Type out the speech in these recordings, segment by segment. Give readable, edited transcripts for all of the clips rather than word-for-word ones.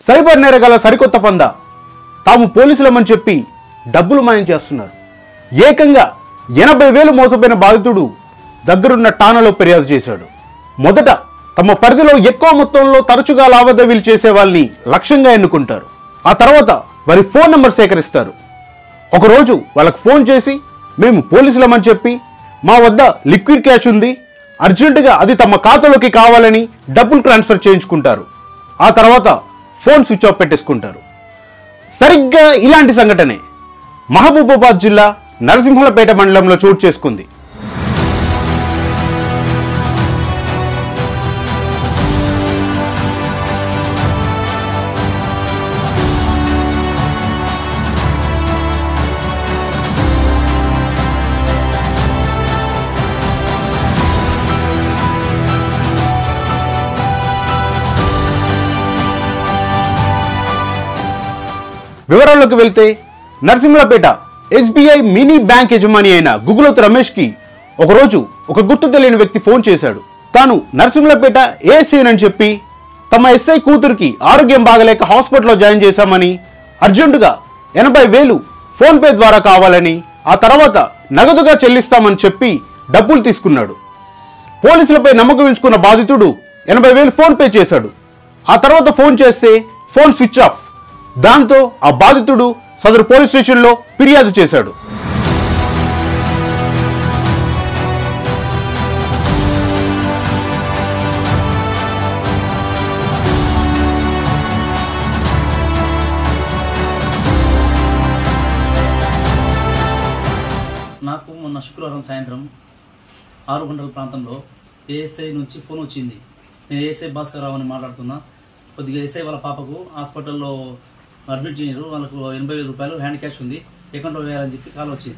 Cyber నేరగాల సరికొత్త పందా తాము పోలీసులమని చెప్పి డబ్బులు మాయం చేస్తున్నారు. ఏకంగా 80,000 మోసపోయిన బాధితుడు దగ్గరున్న ఠాణాలో ఫిర్యాదు చేశాడు. మొదట తమ పరిధిలో ఎక్కువ మొత్తంలో తరచుగా లావాదేవీలు చేసే వాళ్ళని లక్ష్యంగా ఎన్నుకుంటారు. ఆ తర్వాత వారి ఫోన్ నెంబర్ సేకరిస్తారు. ఒకరోజు వాళ్ళకి ఫోన్ చేసి మేము పోలీసులమని చెప్పి మా వద్ద లిక్విడ్ క్యాష్ ఉంది, అర్జెంటుగా అది తమ ఖాతాలోకి కావాలని డబ్బులు ట్రాన్స్ఫర్ చేయించుకుంటారు. ఆ తర్వాత ఫోన్ స్విచ్ ఆఫ్ పెట్టేసుకుంటారు. సరిగ్గా ఇలాంటి సంఘటనే మహబూబాబాద్ జిల్లా నరసింహులపేట మండలంలో చోటు చేసుకుంది. వివరాల్లోకి వెళ్తే నరసింహులపేట SBI మినీ బ్యాంక్ యజమాని అయిన గుగులోతు రమేష్ కి ఒకరోజు ఒక గుర్తు తెలియని వ్యక్తి ఫోన్ చేశాడు. తాను నరసింహులపేట ASI అని చెప్పి తమ SI కూతురికి ఆరోగ్యం బాగలేక హాస్పిటల్లో జాయిన్ చేశామని, అర్జెంటుగా 80,000 ఫోన్ పే ద్వారా కావాలని, ఆ తర్వాత నగదుగా చెల్లిస్తామని చెప్పి డబ్బులు తీసుకున్నాడు. పోలీసులపై నమ్మకం ఉంచుకున్న బాధితుడు 80,000 ఫోన్ పే చేశాడు. ఆ తర్వాత ఫోన్ చేస్తే ఫోన్ స్విచ్ ఆఫ్. దాంతో ఆ బాధితుడు సదరు పోలీస్ స్టేషన్లో ఫిర్యాదు చేశాడు. నాకు మొన్న శుక్రవారం సాయంత్రం 6 గంటల ప్రాంతంలో ASI నుంచి ఫోన్ వచ్చింది. నేను ASI భాస్కర్ రావు అని మాట్లాడుతున్నా. కొద్దిగా SI వాళ్ళ పాపకు హాస్పిటల్లో అడ్మిట్ చేయరు, వాళ్ళకు 80,000 రూపాయలు హ్యాండ్ క్యాష్ ఉంది, అకౌంట్లో వేయాలని చెప్పి కాల్ వచ్చింది.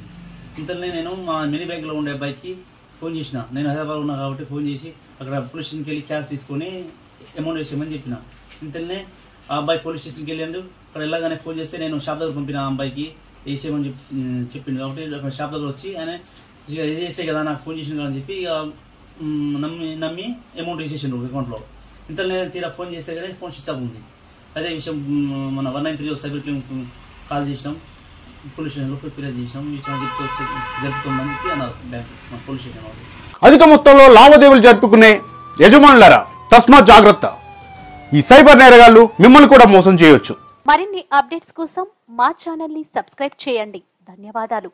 ఇంతలోనే నేను మా మినీ బ్యాంక్లో ఉండే అబ్బాయికి ఫోన్ చేసిన. నేను హైదరాబాద్ ఉన్నా కాబట్టి ఫోన్ చేసి అక్కడ పోలీస్ స్టేషన్కి వెళ్ళి క్యాష్ తీసుకొని అమౌంట్ వేసేయమని చెప్పిన. ఇంతలోనే ఆ అబ్బాయి పోలీస్ స్టేషన్కి వెళ్ళాడు. అక్కడ వెళ్ళగానే ఫోన్ చేస్తే నేను షాప్ దగ్గర పంపిన ఆ అబ్బాయికి వేసేయమని చెప్పిండు. కాబట్టి అక్కడ షాప్ దగ్గర వచ్చి ఆయన వేసే కదా నాకు ఫోన్ చేసిండు కదా అని చెప్పి నమ్మి అమౌంట్ వేసేసిండు అకౌంట్లో. ఇంతలోనే తీరా ఫోన్ చేస్తే కానీ ఫోన్ స్విచ్ ఆఫ్ ఉంది. అదే విషయం మన 193 సైబర్ క్రైమ్ కాల్ చేసినాం, పోలీస్ స్టేషన్లో ఫిర్యాదు చేసినాం. జరుపుతుందని చెప్పి అన్నారు బ్యాంక్ పోలీస్ స్టేషన్ వాళ్ళు. అధిక మొత్తంలో లావాదేవీలు జరుపుకునే యజమానులారా తస్మాత్ జాగ్రత్త. ఈ సైబర్ నేరగాళ్లు మిమ్మల్ని కూడా మోసం చేయొచ్చు. మరిన్ని అప్డేట్స్ కోసం మా ఛానల్ ని సబ్స్క్రైబ్ చేయండి. ధన్యవాదాలు.